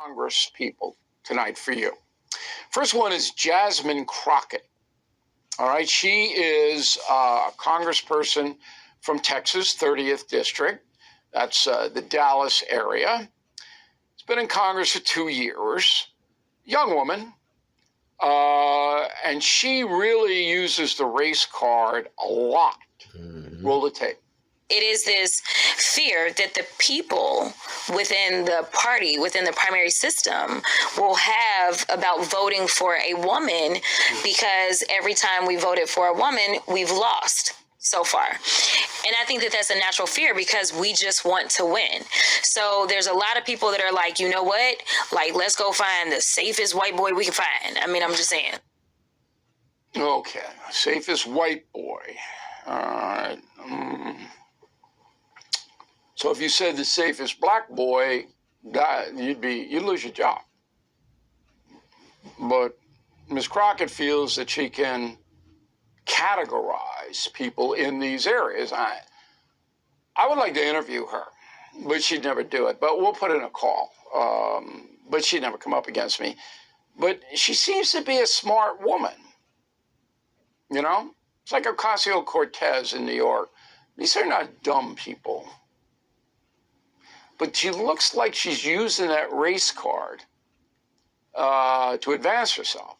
Congress people tonight for you. First one is Jasmine Crockett. All right, she is a congressperson from Texas, 30th District. That's the Dallas area. She's been in Congress for 2 years. Young woman. And she really uses the race card a lot. Roll the tape. It is this fear that the people within the party, within the primary system, will have about voting for a woman, because every time we voted for a woman, we've lost so far. And I think that that's a natural fear, because we just want to win. So there's a lot of people that are like, you know what? Like, let's go find the safest white boy we can find. I mean, I'm just saying. Okay, safest white boy. All right. So if you said the safest black boy, you'd lose your job. But Ms. Crockett feels that she can categorize people in these areas. I would like to interview her, but she'd never do it. But we'll put in a call. But she'd never come up against me. But she seems to be a smart woman. You know? It's like Ocasio-Cortez in New York. These are not dumb people. But she looks like she's using that race card to advance herself.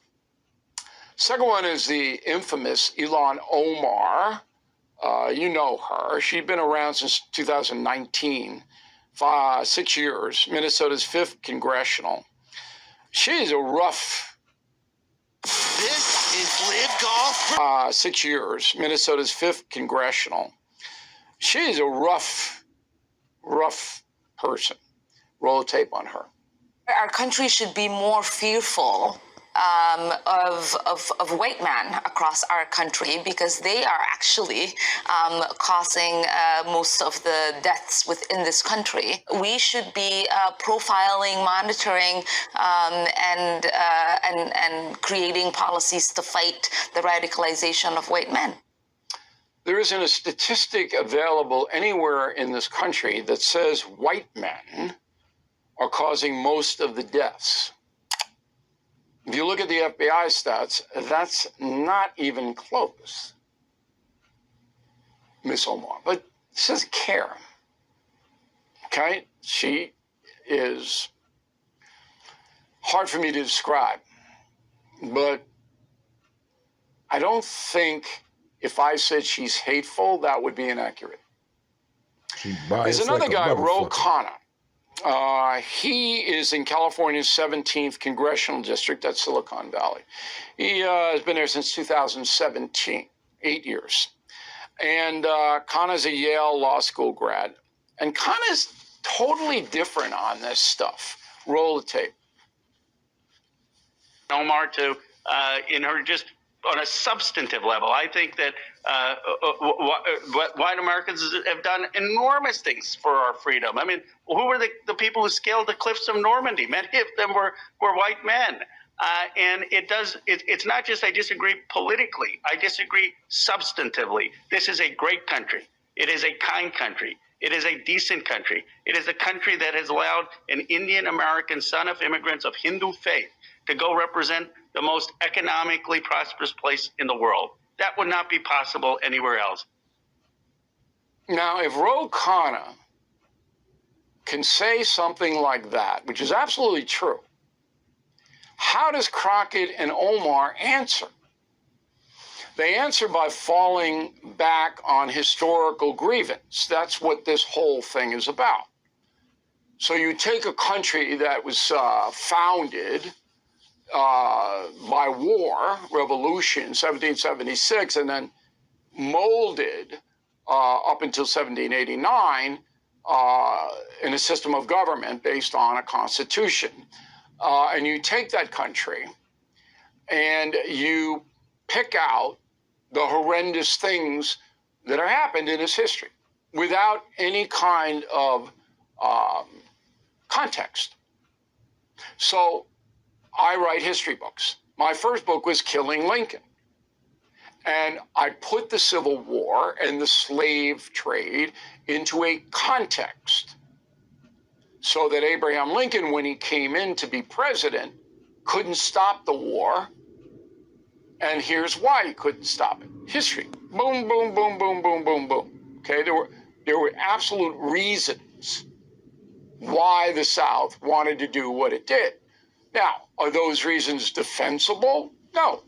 Second one is the infamous Ilhan Omar. You know her. She's been around since 2019, 6 years, Minnesota's 5th congressional. She's a rough... This is Live Golf. 6 years, Minnesota's 5th congressional. She's a rough person. Roll a tape on her. Our country should be more fearful of white men across our country, because they are actually causing most of the deaths within this country. We should be profiling, monitoring, and creating policies to fight the radicalization of white men. There isn't a statistic available anywhere in this country that says white men are causing most of the deaths. If you look at the FBI stats, that's not even close, Miss Omar. But she doesn't care. Okay? She is hard for me to describe. But I don't think if I said she's hateful, that would be inaccurate. There's another guy, Ro Khanna. He is in California's 17th congressional district. That's Silicon Valley. He has been there since 2017, 8 years. And Khanna's a Yale Law School grad. And Khanna's totally different on this stuff. Roll the tape. Omar, to in her just on a substantive level, I think that white Americans have done enormous things for our freedom. I mean, who were the people who scaled the cliffs of Normandy? Many of them were white men. And it's not just I disagree politically. I disagree substantively. This is a great country. It is a kind country. It is a decent country. It is a country that has allowed an Indian American son of immigrants of Hindu faith to go represent the most economically prosperous place in the world. That would not be possible anywhere else. Now, if Ro Khanna can say something like that, which is absolutely true, how does Crockett and Omar answer? They answer by falling back on historical grievance. That's what this whole thing is about. So you take a country that was founded by war, revolution, 1776, and then molded up until 1789 in a system of government based on a constitution. And you take that country and you pick out the horrendous things that have happened in its history without any kind of context. So I write history books. My first book was Killing Lincoln. And I put the Civil War and the slave trade into a context. so that Abraham Lincoln, when he came in to be president, couldn't stop the war. And here's why he couldn't stop it. History. Boom, boom, boom, boom, boom, boom, boom. Okay, there were absolute reasons why the South wanted to do what it did. Now, are those reasons defensible? No.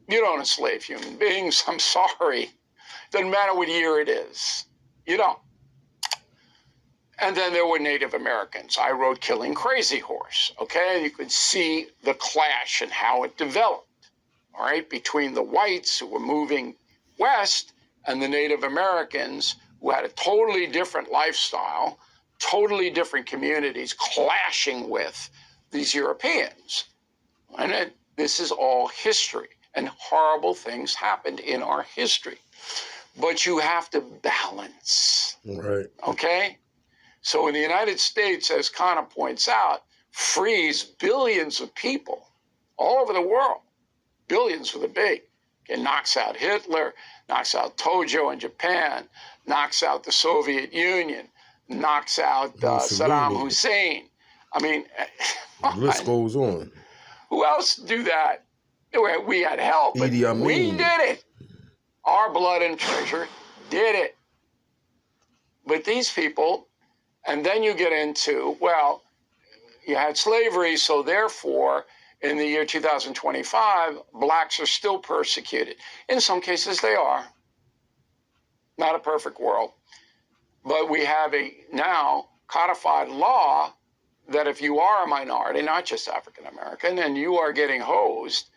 You don't enslave human beings. I'm sorry. Doesn't matter what year it is. You don't. And then there were Native Americans. I wrote Killing Crazy Horse. Okay, you could see the clash and how it developed. All right, between the whites who were moving west and the Native Americans who had a totally different lifestyle, totally different communities clashing with these Europeans. And this is all history, and horrible things happened in our history. But you have to balance. Right. Okay? So in the United States, as Connor points out, frees billions of people all over the world. Billions with a big. It knocks out Hitler, knocks out Tojo in Japan, knocks out the Soviet Union, knocks out Saddam Hussein. I mean, the list goes on. Who else do that? We had help, but we did it. Our blood and treasure did it. But these people, and then you get into, well, you had slavery, so therefore, in the year 2025, blacks are still persecuted. In some cases, they are. Not a perfect world. But we have a now codified law that if you are a minority, not just African American, and you are getting hosed,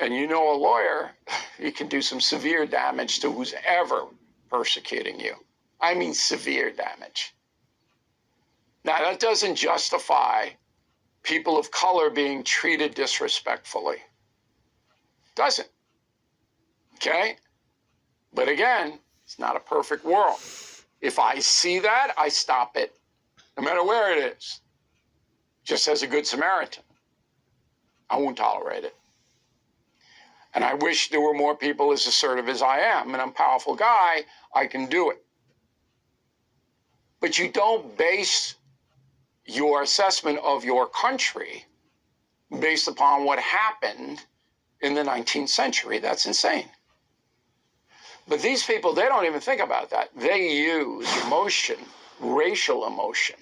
and you know a lawyer, you can do some severe damage to who's ever persecuting you. I mean severe damage. Now, that doesn't justify people of color being treated disrespectfully. Doesn't. Okay? But again, it's not a perfect world. If I see that, I stop it, no matter where it is. Just as a good Samaritan. I won't tolerate it. And I wish there were more people as assertive as I am. And I'm a powerful guy, I can do it. But you don't base your assessment of your country based upon what happened in the 19th century. That's insane. But these people, they don't even think about that. They use emotion, racial emotion,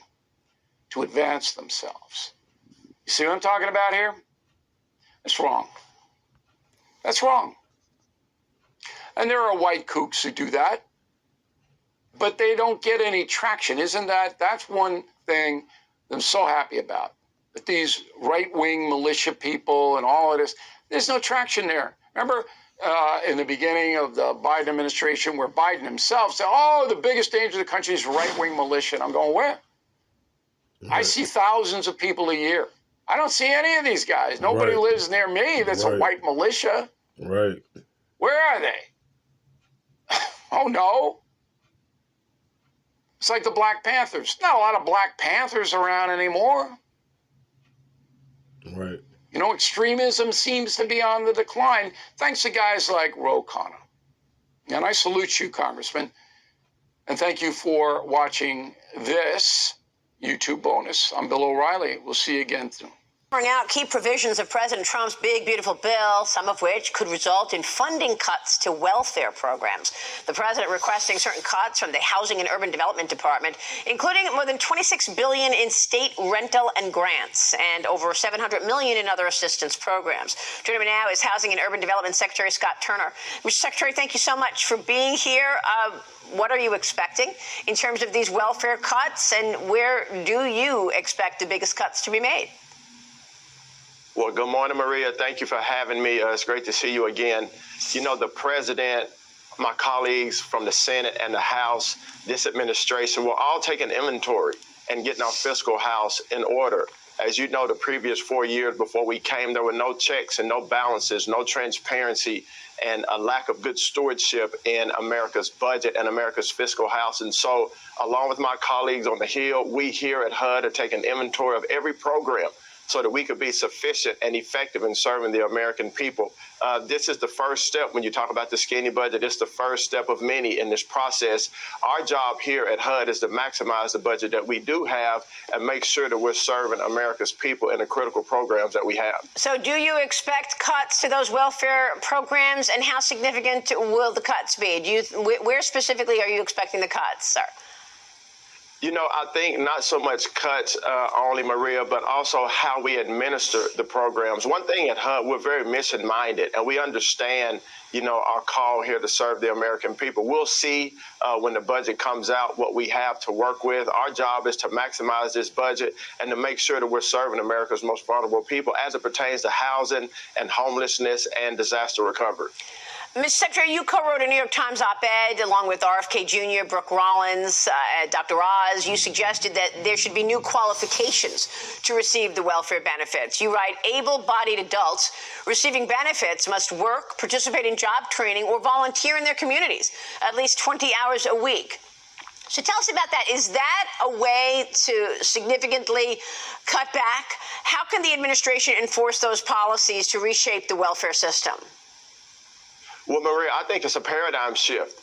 to advance themselves. You see what I'm talking about here? That's wrong. That's wrong. And there are white kooks who do that, but they don't get any traction. That's one thing I'm so happy about. That these right-wing militia people and all of this, there's no traction there. Remember in the beginning of the Biden administration where Biden himself said, oh, the biggest danger to the country is right-wing militia. And I'm going, where? Right. I see thousands of people a year. I don't see any of these guys. Nobody lives near me that's a white militia. Right. Where are they? Oh, no. It's like the Black Panthers. Not a lot of Black Panthers around anymore. Right. You know, extremism seems to be on the decline, thanks to guys like Ro Khanna. And I salute you, Congressman. And thank you for watching this YouTube bonus. I'm Bill O'Reilly. We'll see you again soon. Out key provisions of President Trump's big, beautiful bill, some of which could result in funding cuts to welfare programs. The president requesting certain cuts from the Housing and Urban Development Department, including more than $26 billion in state rental and grants and over $700 million in other assistance programs. Joining me now is Housing and Urban Development Secretary Scott Turner. Mr. Secretary, thank you so much for being here. What are you expecting in terms of these welfare cuts, and where do you expect the biggest cuts to be made? Well, good morning, Maria. Thank you for having me. It's great to see you again. You know, the president, my colleagues from the Senate and the House, this administration, we're all taking inventory and getting our fiscal house in order. As you know, the previous 4 years before we came, there were no checks and no balances, no transparency, and a lack of good stewardship in America's budget and America's fiscal house. And so, along with my colleagues on the Hill, we here at HUD are taking inventory of every program so that we could be sufficient and effective in serving the American people. This is the first step when you talk about the skinny budget. It's the first step of many in this process. Our job here at HUD is to maximize the budget that we do have and make sure that we're serving America's people in the critical programs that we have. So do you expect cuts to those welfare programs, and how significant will the cuts be? Where specifically are you expecting the cuts, sir? You know, I think not so much cuts only, Maria, but also how we administer the programs. One thing at HUD, we're very mission-minded, and we understand, you know, our call here to serve the American people. We'll see when the budget comes out what we have to work with. Our job is to maximize this budget and to make sure that we're serving America's most vulnerable people as it pertains to housing and homelessness and disaster recovery. Mr. Secretary, you co-wrote a New York Times op-ed along with RFK Jr., Brooke Rollins, Dr. Oz. You suggested that there should be new qualifications to receive the welfare benefits. You write, able-bodied adults receiving benefits must work, participate in job training, or volunteer in their communities at least 20 hours a week. So tell us about that. Is that a way to significantly cut back? How can the administration enforce those policies to reshape the welfare system? Well, Maria, I think it's a paradigm shift.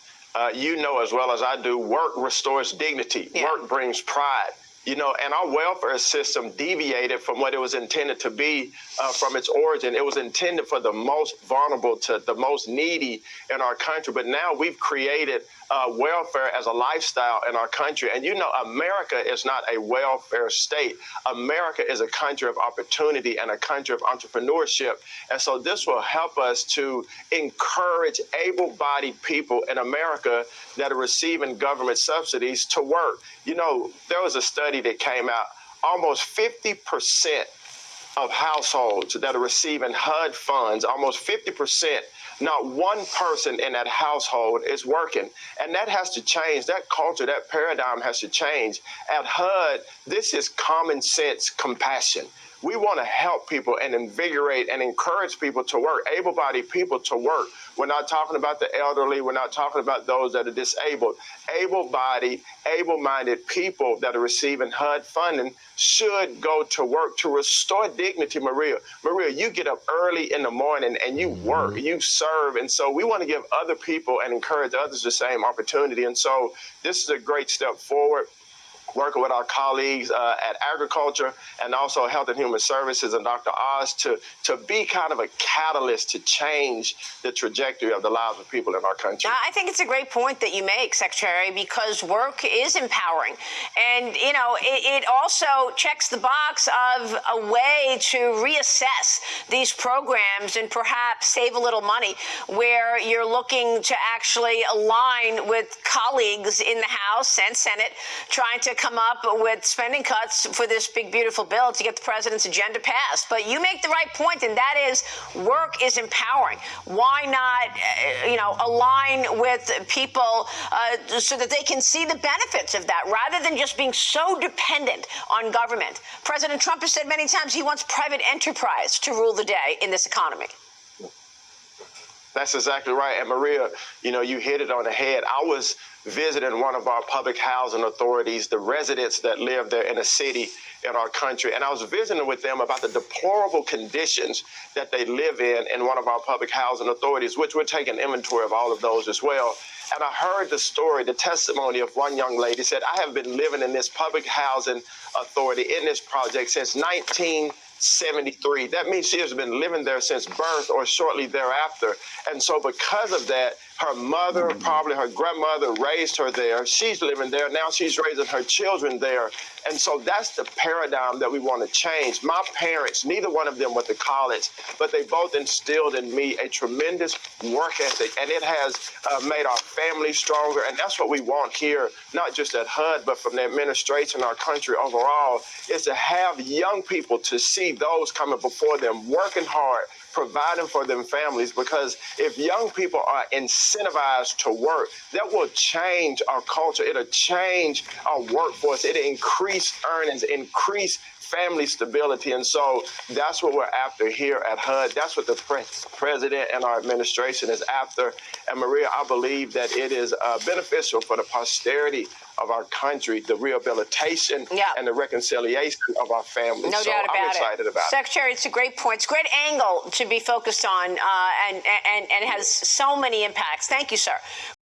You know as well as I do, work restores dignity. Yeah. Work brings pride. You know, and our welfare system deviated from what it was intended to be from its origin. It was intended for the most vulnerable to the most needy in our country. But now we've created welfare as a lifestyle in our country. And, you know, America is not a welfare state. America is a country of opportunity and a country of entrepreneurship. And so this will help us to encourage able-bodied people in America that are receiving government subsidies to work. You know, there was a study that came out, almost 50% of households that are receiving HUD funds, almost 50%, not one person in that household is working. And that has to change. That culture, that paradigm has to change. At HUD, this is common sense compassion. We want to help people and invigorate and encourage people to work, able-bodied people to work. We're not talking about the elderly. We're not talking about those that are disabled. Able-bodied, able-minded people that are receiving HUD funding should go to work to restore dignity, Maria. Maria, you get up early in the morning and you work, you serve. And so we want to give other people and encourage others the same opportunity. And so this is a great step forward. Working with our colleagues at Agriculture and also Health and Human Services and Dr. Oz to be kind of a catalyst to change the trajectory of the lives of people in our country. I think it's a great point that you make, Secretary, because work is empowering. And, you know, it also checks the box of a way to reassess these programs and perhaps save a little money where you're looking to actually align with colleagues in the House and Senate trying to come up with spending cuts for this big, beautiful bill to get the president's agenda passed. But you make the right point, and that is work is empowering. Why not, align with people so that they can see the benefits of that rather than just being so dependent on government? President Trump has said many times he wants private enterprise to rule the day in this economy. That's exactly right. And Maria, you know, you hit it on the head. I was visiting one of our public housing authorities, the residents that live there in a city in our country. And I was visiting with them about the deplorable conditions that they live in one of our public housing authorities, which we're taking inventory of all of those as well. And I heard the story, the testimony of one young lady said, I have been living in this public housing authority in this project since 1973. That means she has been living there since birth or shortly thereafter. And so because of that, her mother, probably her grandmother, raised her there. She's living there. Now she's raising her children there. And so that's the paradigm that we want to change. My parents, neither one of them went to college, but they both instilled in me a tremendous work ethic, and it has made our family stronger. And that's what we want here, not just at HUD, but from the administration, our country overall, is to have young people to see those coming before them, working hard, providing for them families, because if young people are incentivized to work, that will change our culture. It'll change our workforce. It'll increase earnings, increase family stability. And so that's what we're after here at HUD. That's what the president and our administration is after. And Maria, I believe that it is beneficial for the posterity of our country, the rehabilitation and the reconciliation of our families. No doubt about it. I'm excited about it. Secretary, it's a great point. It's a great angle to be focused on and has so many impacts. Thank you, sir.